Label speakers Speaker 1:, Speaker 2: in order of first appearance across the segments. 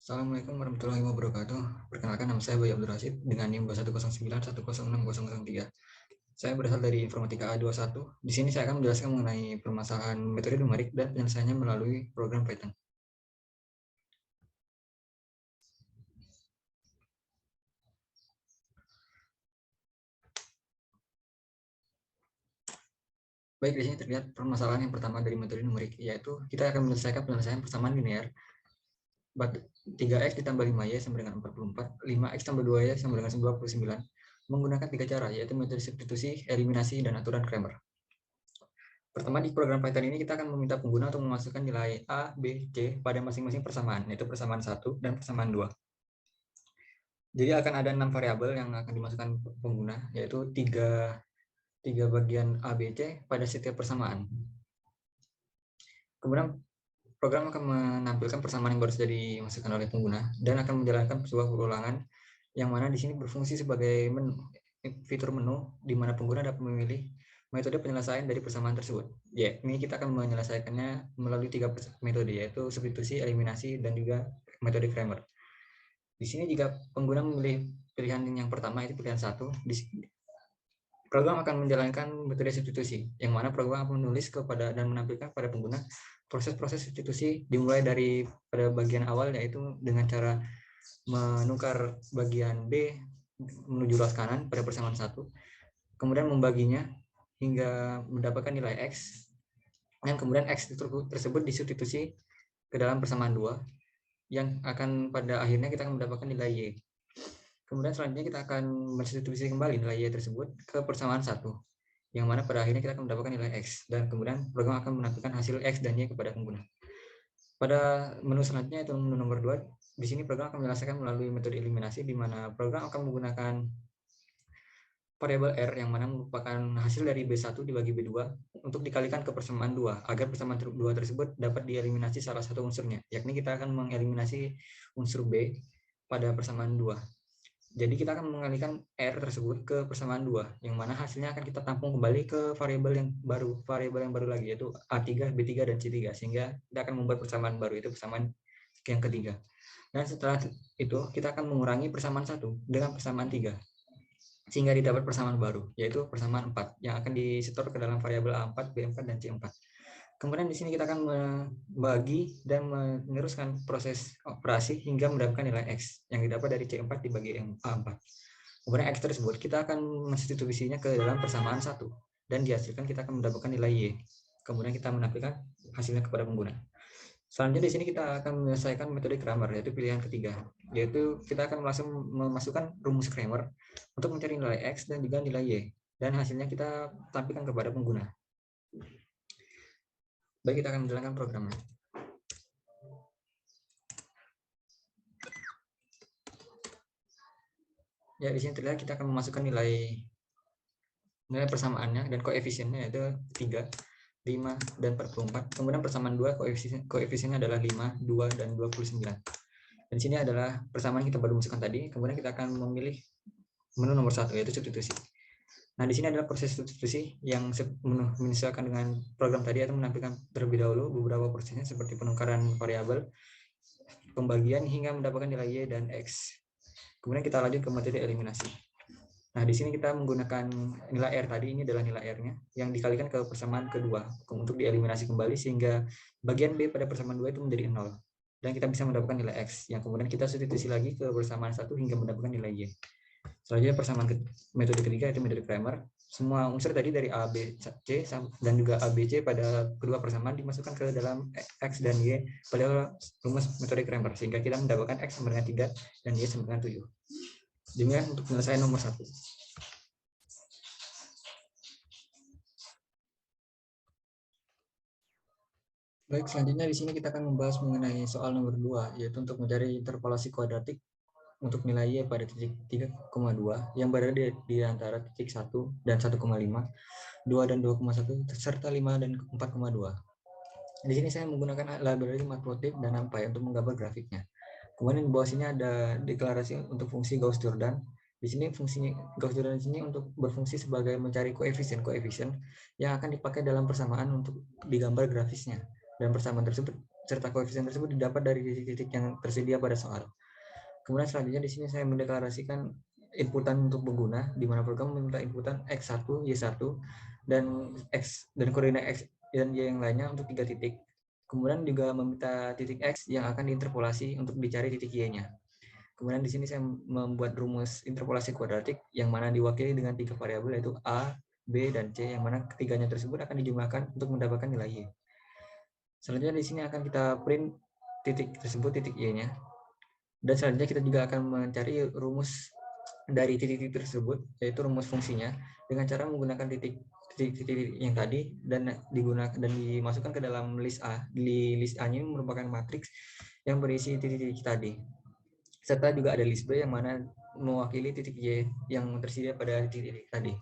Speaker 1: Assalamualaikum warahmatullahi wabarakatuh. Perkenalkan, nama saya Bayu Abdul Rashid dengan NIM 109106063. Saya berasal dari Informatika A21. Di sini saya akan menjelaskan mengenai permasalahan metode numerik dan penyelesaiannya melalui program Python. Baik, di sini terlihat permasalahan yang pertama dari metode numerik, yaitu kita akan menyelesaikan penyelesaian persamaan linear 3x ditambah 5y sama dengan 44, 5x tambah 2y sama dengan 29, menggunakan 3 cara, yaitu metode substitusi, eliminasi, dan aturan Cramer. Pertama, di program Python ini kita akan meminta pengguna untuk memasukkan nilai A, B, C pada masing-masing persamaan, yaitu persamaan 1 dan persamaan 2. Jadi akan ada 6 variabel yang akan dimasukkan pengguna, yaitu 3 bagian A, B, C pada setiap persamaan. Kemudian program akan menampilkan persamaan yang baru saja dimasukkan oleh pengguna dan akan menjalankan sebuah ulangan yang mana di sini berfungsi sebagai fitur menu di mana pengguna dapat memilih metode penyelesaian dari persamaan tersebut. Ya, ini kita akan menyelesaikannya melalui 3 metode, yaitu substitusi, eliminasi, dan juga metode Cramer. Di sini jika pengguna memilih pilihan yang pertama, itu pilihan 1, program akan menjalankan metode substitusi, yang mana program akan menulis kepada dan menampilkan pada pengguna proses-proses substitusi dimulai dari pada bagian awal, yaitu dengan cara menukar bagian B menuju luas kanan pada persamaan 1, kemudian membaginya hingga mendapatkan nilai X, dan kemudian X tersebut disubstitusi ke dalam persamaan 2, yang akan pada akhirnya kita akan mendapatkan nilai Y. Kemudian selanjutnya kita akan mensubstitusi kembali nilai Y tersebut ke persamaan 1, yang mana pada akhirnya kita akan mendapatkan nilai X, dan kemudian program akan menampilkan hasil X dan Y kepada pengguna. Pada menu selanjutnya, yaitu menu nomor 2, di sini program akan menyelesaikan melalui metode eliminasi, di mana program akan menggunakan variabel R yang mana merupakan hasil dari B1 dibagi B2 untuk dikalikan ke persamaan 2 agar persamaan 2 tersebut dapat dieliminasi salah satu unsurnya, yakni kita akan mengeliminasi unsur B pada persamaan 2. Jadi kita akan mengalihkan R tersebut ke persamaan 2, yang mana hasilnya akan kita tampung kembali ke variabel yang baru lagi, yaitu A3, B3, dan C3, sehingga kita akan membuat persamaan baru, itu persamaan yang ketiga. Dan setelah itu kita akan mengurangi persamaan 1 dengan persamaan 3, sehingga didapat persamaan baru, yaitu persamaan 4, yang akan disetor ke dalam variabel A4, B4, dan C4. Kemudian di sini kita akan membagi dan meneruskan proses operasi hingga mendapatkan nilai X yang didapat dari C4 dibagi A4. Kemudian X tersebut kita akan mensubstitusinya ke dalam persamaan 1 dan dihasilkan kita akan mendapatkan nilai Y. Kemudian kita menampilkan hasilnya kepada pengguna. Selanjutnya di sini kita akan menyelesaikan metode Cramer, yaitu pilihan ketiga, yaitu kita akan langsung memasukkan rumus Cramer untuk mencari nilai X dan juga nilai Y, dan hasilnya kita tampilkan kepada pengguna. Baik, kita akan menjalankan programnya. Ya, di sini terlihat kita akan memasukkan nilai persamaannya dan koefisiennya, yaitu 3, 5, dan 44. Kemudian persamaan 2, koefisiennya adalah 5, 2, dan 29. Dan di sini adalah persamaan kita baru masukkan tadi. Kemudian kita akan memilih menu nomor 1, yaitu substitusi. Nah, di sini adalah proses substitusi yang menyesuaikan dengan program tadi, atau menampilkan terlebih dahulu beberapa prosesnya seperti penukaran variabel, pembagian, hingga mendapatkan nilai Y dan X. Kemudian kita lanjut ke metode eliminasi. Nah, di sini kita menggunakan nilai R tadi, ini adalah nilai R-nya yang dikalikan ke persamaan kedua untuk dieliminasi kembali, sehingga bagian B pada persamaan 2 itu menjadi 0. Dan kita bisa mendapatkan nilai X, yang kemudian kita substitusi lagi ke persamaan 1 hingga mendapatkan nilai Y. Selanjutnya persamaan metode ketiga, yaitu metode Cramer. Semua unsur tadi dari A, B, C, dan juga A, B, C pada kedua persamaan dimasukkan ke dalam X dan Y pada rumus metode Cramer, sehingga kita mendapatkan X sama dengan 3 dan Y sama dengan 7. Demikian untuk penyelesaian nomor 1. Baik, selanjutnya di sini kita akan membahas mengenai soal nomor 2, yaitu untuk mencari interpolasi kuadratik untuk nilai Y pada titik 3,2 yang berada di antara titik 1 dan 1,5, 2 dan 2,1, serta 5 dan 4,2. Di sini saya menggunakan library matplotlib dan NumPy untuk menggambar grafiknya. Kemudian di bawah sini ada deklarasi untuk fungsi Gauss-Jordan. Di sini fungsi Gauss-Jordan di sini untuk berfungsi sebagai mencari koefisien yang akan dipakai dalam persamaan untuk digambar grafisnya. Dan persamaan tersebut serta koefisien tersebut didapat dari titik-titik yang tersedia pada soal. Kemudian selanjutnya di sini saya mendeklarasikan inputan untuk pengguna, di mana program meminta inputan X1, Y1, dan X dan koordinat X dan Y yang lainnya untuk 3 titik. Kemudian juga meminta titik X yang akan diinterpolasi untuk dicari titik Y-nya. Kemudian di sini saya membuat rumus interpolasi kuadratik yang mana diwakili dengan 3 variabel yaitu A, B, dan C, yang mana ketiganya tersebut akan dijumlahkan untuk mendapatkan nilai Y. Selanjutnya di sini akan kita print titik tersebut, titik Y-nya. Dan selanjutnya kita juga akan mencari rumus dari titik-titik tersebut, yaitu rumus fungsinya, dengan cara menggunakan titik-titik yang tadi dan digunakan dan dimasukkan ke dalam list A. Di list A ini merupakan matriks yang berisi titik-titik tadi. Serta juga ada list B yang mana mewakili titik Y yang tersedia pada titik-titik tadi.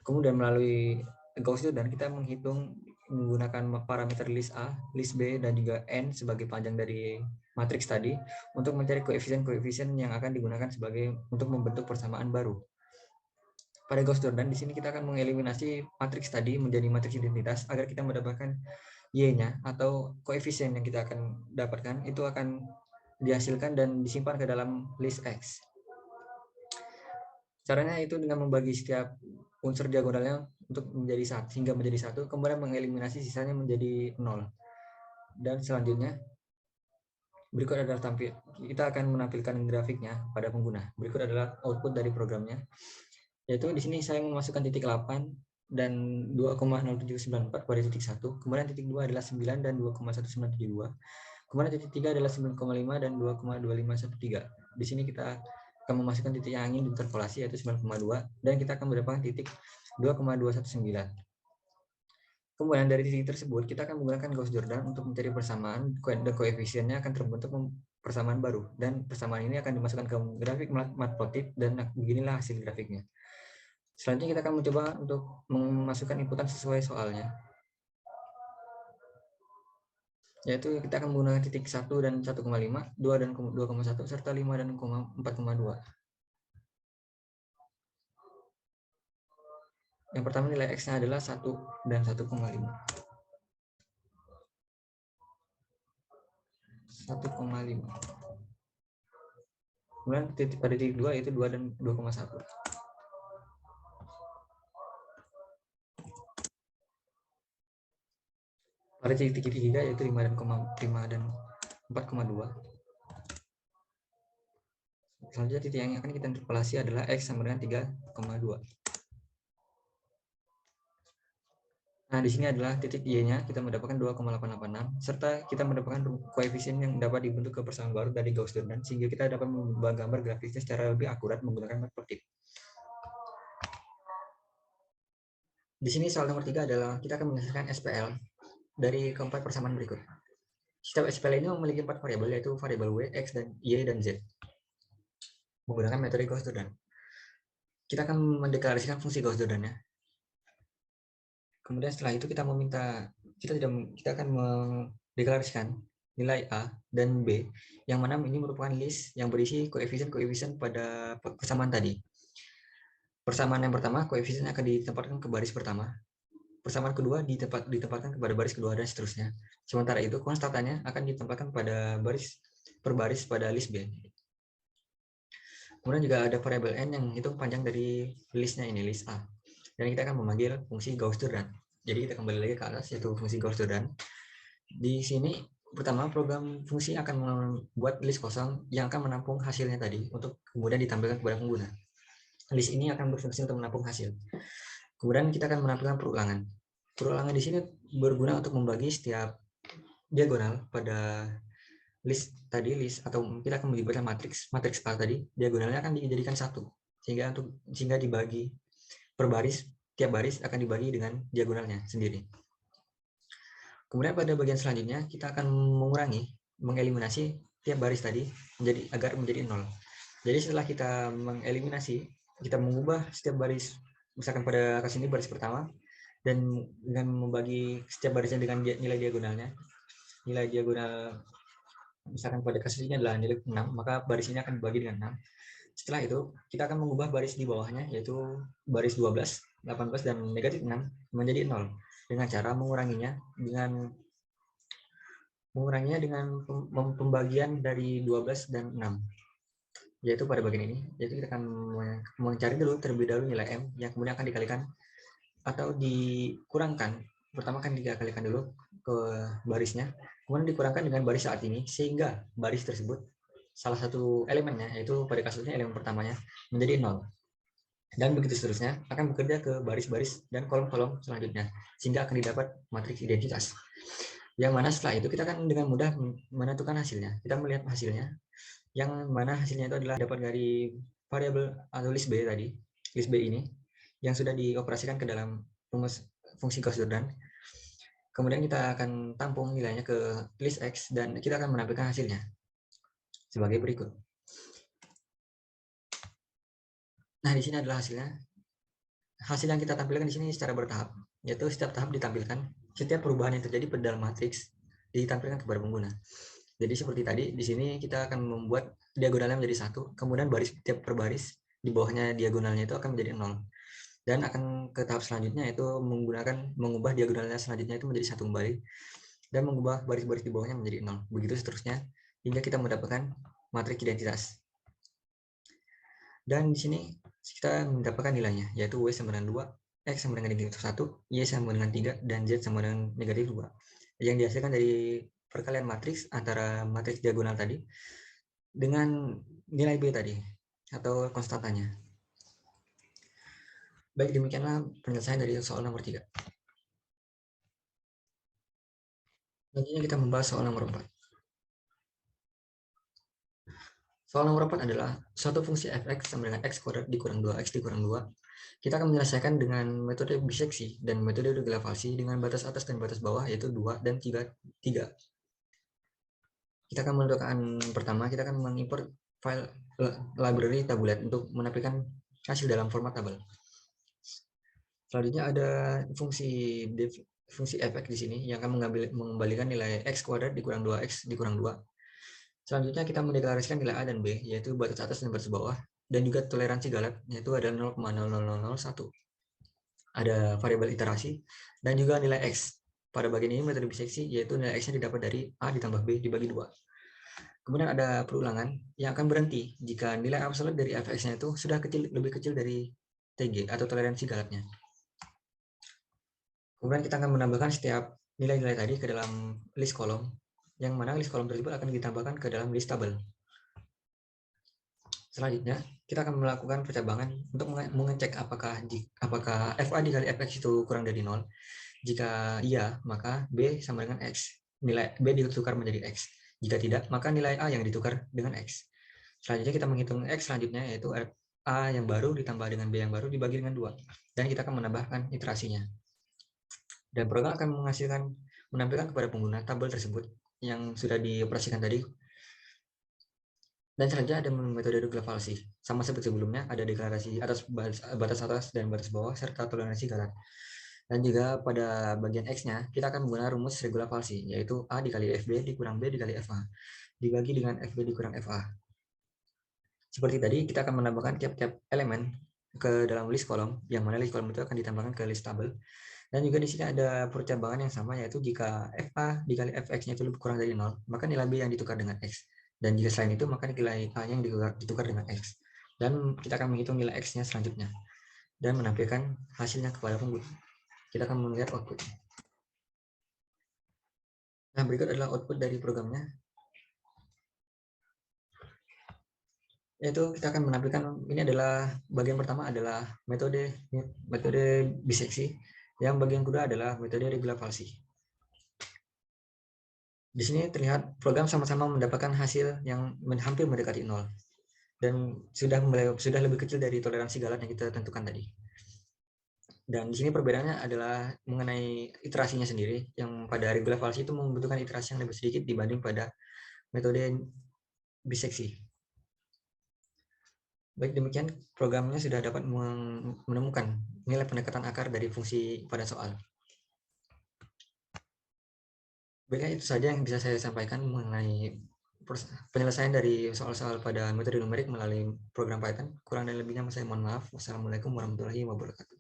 Speaker 1: Kemudian melalui Gauss-Jordan kita menghitung menggunakan parameter list A, list B, dan juga N sebagai panjang dari matriks tadi untuk mencari koefisien-koefisien yang akan digunakan sebagai untuk membentuk persamaan baru. Pada Gauss-Jordan di sini kita akan mengeliminasi matriks tadi menjadi matriks identitas agar kita mendapatkan Y-nya atau koefisien yang kita akan dapatkan itu akan dihasilkan dan disimpan ke dalam list X. Caranya itu dengan membagi setiap unsur diagonalnya untuk menjadi satu hingga menjadi satu, kemudian mengeliminasi sisanya menjadi 0. Dan selanjutnya berikut adalah kita akan menampilkan grafiknya pada pengguna. Berikut adalah output dari programnya, yaitu di sini saya memasukkan titik 8 dan 2,0794 pada titik 1, kemudian titik 2 adalah 9 dan 2,1972, kemudian titik 3 adalah 9,5 dan 2,2513. Di sini kita akan memasukkan titik yang ingin diinterpolasi yaitu 9,2 dan kita akan mendapatkan titik 2,219. Kemudian dari titik tersebut kita akan menggunakan Gauss-Jordan untuk mencari persamaan dan koefisiennya akan terbentuk persamaan baru, dan persamaan ini akan dimasukkan ke grafik matplotlib dan beginilah hasil grafiknya. Selanjutnya kita akan mencoba untuk memasukkan inputan sesuai soalnya, yaitu kita akan menggunakan titik 1 dan 1,5, 2 dan 2,1, serta 5 dan 4,2. Yang pertama nilai X-nya adalah 1 dan 1,5. 1,5. Kemudian pada titik 2 itu 2 dan 2,1. Pada titik 3 yaitu 5 dan 4,2. Selanjutnya titik yang akan kita interpolasi adalah X sama dengan 3,2. Nah, di sini adalah titik Y-nya, kita mendapatkan 2,886, serta kita mendapatkan koefisien yang dapat dibentuk ke persamaan baru dari Gauss-Jordan, sehingga kita dapat membuat gambar grafisnya secara lebih akurat menggunakan matplotlib. Di sini soal nomor 3 adalah kita akan menghasilkan SPL dari keempat persamaan berikut. Setiap SPL ini memiliki 4 variabel, yaitu variabel W, X, dan Y, dan Z, menggunakan metode Gauss-Jordan. Kita akan mendeklarasikan fungsi Gauss-Jordan-nya. Kemudian setelah itu kita akan mendeklarasikan nilai A dan B, yang mana ini merupakan list yang berisi koefisien-koefisien pada persamaan tadi. Persamaan yang pertama, koefisien akan ditempatkan ke baris pertama. Persamaan kedua ditempatkan kepada baris kedua, dan seterusnya. Sementara itu, konstantannya akan ditempatkan pada baris per baris pada list B. Kemudian juga ada variabel N yang hitung panjang dari listnya ini, list A. Dan kita akan memanggil fungsi Gauss-Jordan. Jadi kita kembali lagi ke atas, yaitu fungsi Gauss-Jordan. Di sini pertama program fungsi akan membuat list kosong yang akan menampung hasilnya tadi untuk kemudian ditampilkan kepada pengguna. List ini akan berfungsi untuk menampung hasil. Kemudian kita akan menampilkan perulangan. Perulangan di sini berguna untuk membagi setiap diagonal pada list atau kita akan melibatkan matriks A tadi, diagonalnya akan dijadikan 1 sehingga dibagi per baris, tiap baris akan dibagi dengan diagonalnya sendiri. Kemudian pada bagian selanjutnya kita akan mengeliminasi tiap baris tadi agar menjadi 0. Jadi setelah kita mengeliminasi, kita mengubah setiap baris, misalkan pada kasus ini baris pertama, dan dengan membagi setiap barisnya dengan nilai diagonalnya. Nilai diagonal misalkan pada kasus ini adalah nilai 6, maka baris ini akan dibagi dengan 6. Setelah itu, kita akan mengubah baris di bawahnya, yaitu baris 12, 18, dan negatif 6 menjadi 0, dengan cara menguranginya dengan menguranginya dengan pembagian dari 12 dan 6, yaitu pada bagian ini. Yaitu kita akan mencari dulu terlebih dahulu nilai M yang kemudian akan dikalikan atau dikurangkan. Pertama kan dikalikan dulu ke barisnya, kemudian dikurangkan dengan baris saat ini, sehingga baris tersebut salah satu elemennya, yaitu pada kasusnya elemen pertamanya, menjadi 0. Dan begitu seterusnya akan bekerja ke baris-baris dan kolom-kolom selanjutnya, sehingga akan didapat matriks identitas. Yang mana setelah itu kita akan dengan mudah menentukan hasilnya. Kita melihat hasilnya, yang mana hasilnya itu adalah dapat dari variabel atau list B tadi, list B ini, yang sudah dioperasikan ke dalam rumus fungsi Gauss-Jordan. Kemudian kita akan tampung nilainya ke list X dan kita akan menampilkan hasilnya sebagai berikut. Nah, di sini adalah hasilnya. Hasil yang kita tampilkan di sini secara bertahap, yaitu setiap tahap ditampilkan, setiap perubahan yang terjadi pada dalam matriks ditampilkan kepada pengguna. Jadi seperti tadi, di sini kita akan membuat diagonalnya menjadi 1, kemudian baris tiap per baris di bawahnya diagonalnya itu akan menjadi 0. Dan akan ke tahap selanjutnya yaitu mengubah diagonalnya selanjutnya itu menjadi 1 kembali dan mengubah baris-baris di bawahnya menjadi 0. Begitu seterusnya hingga kita mendapatkan matriks identitas. Dan di sini kita mendapatkan nilainya, yaitu W sama dengan 2, X sama dengan negatif 1, Y sama dengan 3, dan Z sama dengan negatif 2. Yang dihasilkan dari perkalian matriks antara matriks diagonal tadi dengan nilai B tadi, atau konstantanya. Baik, demikianlah penyelesaian dari soal nomor 3. Selanjutnya kita membahas soal nomor 4. Soal nomor 4 adalah suatu fungsi fx sama dengan x kuadrat dikurang 2x dikurang 2. Kita akan menyelesaikan dengan metode biseksi dan metode regrafasi dengan batas atas dan batas bawah, yaitu 2 dan 3. Kita akan menentukan pertama, kita akan mengimport file library tabulet untuk menampilkan hasil dalam format tabel. Selanjutnya ada fungsi fx di sini yang akan mengembalikan nilai x kuadrat dikurang 2x dikurang 2. Selanjutnya kita mendeklarasikan nilai A dan B, yaitu batas atas dan batas bawah, dan juga toleransi Galat, yaitu adalah 0,00001. Ada variabel iterasi, dan juga nilai X. Pada bagian ini metode biseksi, yaitu nilai X-nya didapat dari A ditambah B dibagi 2. Kemudian ada perulangan yang akan berhenti jika nilai absolut dari fx-nya itu sudah lebih kecil dari TG atau toleransi Galatnya. Kemudian kita akan menambahkan setiap nilai-nilai tadi ke dalam list kolom, yang mana list kolom tersebut akan ditambahkan ke dalam list tabel. Selanjutnya, kita akan melakukan percabangan untuk mengecek apakah FA dikali Fx itu kurang dari 0. Jika iya, maka B sama dengan X. Nilai B ditukar menjadi X. Jika tidak, maka nilai A yang ditukar dengan X. Selanjutnya kita menghitung X selanjutnya, yaitu A yang baru ditambah dengan B yang baru dibagi dengan 2. Dan kita akan menambahkan iterasinya. Dan program akan menampilkan kepada pengguna tabel tersebut yang sudah dioperasikan tadi. Dan selanjutnya ada metode regrafasi. Sama seperti sebelumnya, ada deklarasi batas atas dan batas bawah, serta toleransi Galat. Dan juga pada bagian X-nya, kita akan menggunakan rumus regrafasi, yaitu A dikali FB dikurang B dikali FA, dibagi dengan FB dikurang FA. Seperti tadi, kita akan menambahkan tiap-tiap elemen ke dalam list kolom, yang mana list kolom itu akan ditambahkan ke list tabel. Dan juga di sini ada percabangan yang sama, yaitu jika FA dikali Fx-nya itu lebih kurang dari 0, maka nilai B yang ditukar dengan X. Dan jika selain itu, maka nilai A yang ditukar dengan X. Dan kita akan menghitung nilai X-nya selanjutnya. Dan menampilkan hasilnya kepada pengguna. Kita akan melihat output. Nah, berikut adalah output dari programnya. Yaitu kita akan menampilkan, ini adalah bagian pertama adalah metode biseksi. Yang bagian kedua adalah metode regrafasi. Di sini terlihat program sama-sama mendapatkan hasil yang hampir mendekati 0 dan sudah lebih kecil dari toleransi Galat yang kita tentukan tadi. Dan di sini perbedaannya adalah mengenai iterasinya sendiri, yang pada regrafasi itu membutuhkan iterasi yang lebih sedikit dibanding pada metode biseksi. Baik, demikian programnya sudah dapat menemukan nilai pendekatan akar dari fungsi pada soal. Baiklah, itu saja yang bisa saya sampaikan mengenai penyelesaian dari soal-soal pada metode numerik melalui program Python. Kurang dan lebihnya saya mohon maaf. Wassalamualaikum warahmatullahi wabarakatuh.